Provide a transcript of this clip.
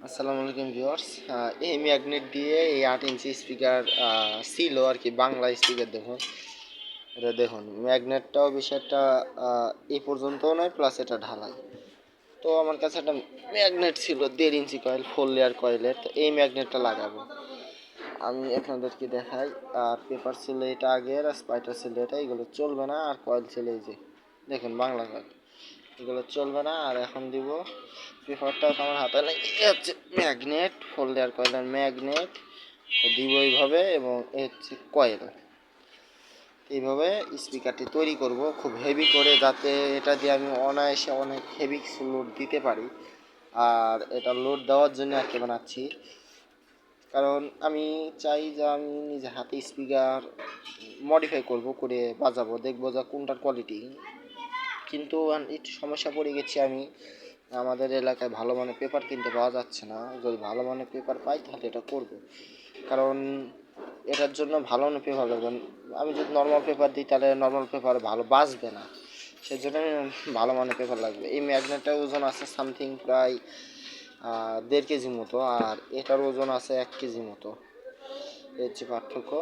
আসসালামু আলাইকুম ভিউয়ার্স। এই ম্যাগনেট দিয়ে এই 8 ইঞ্চি স্পিকার ছিল আর কি, বাংলা স্পিকার। দেখুন, এটা দেখুন, ম্যাগনেটটাও বিষয়টা এই পর্যন্তও নয়, প্লাস এটা ঢালাই। তো আমার কাছে একটা ম্যাগনেট ছিল 1.5 ইঞ্চি কয়েল, 4 লেয়ার কয়েলের। তো এই ম্যাগনেটটা লাগাবো, আমি আপনাদেরকে দেখাই। আর পেপার ছিল এটা আগের, আর স্পাইটার ছিল এটা, এগুলো চলবে না। আর কয়েল ছিল এই যে দেখুন, বাংলা কয়েল, এগুলো চলবে না। আর এখন দিব পেপারটা, তো আমার হাতে নেই। এই হচ্ছে ম্যাগনেট, 4 লেয়ার কয়েলের ম্যাগনেট। তো দিব এইভাবে, এবং এই হচ্ছে কয়েল। এইভাবে স্পিকারটি তৈরি করব খুব হেভি করে, যাতে এটা দিয়ে আমি অনায়াসে অনেক হেভি কিছু লোড দিতে পারি। আর এটা লোড দেওয়ার জন্য আর কি বানাচ্ছি, কারণ আমি চাই যে আমি নিজে হাতে স্পিকার মডিফাই করব, করে বাজাবো, দেখবো যে কোনটার কোয়ালিটি। কিন্তু একটু সমস্যা পড়ে গেছি আমি, আমাদের এলাকায় ভালো মানের পেপার কিনতে পাওয়া যাচ্ছে না। যদি ভালো মানের পেপার পাই তাহলে এটা করব, কারণ এটার জন্য ভালো মানের পেপার লাগবে। আমি যদি নর্মাল পেপার দিই তাহলে নর্মাল পেপার ভালো বাজবে না, সেজন্য ভালো মানের পেপার লাগবে। এই ম্যাগনেটটার ওজন আছে সামথিং প্রায় 1.5 কেজি মতো, আর এটার ওজন আছে 1 কেজি মতো। এই হচ্ছে পার্থক্য।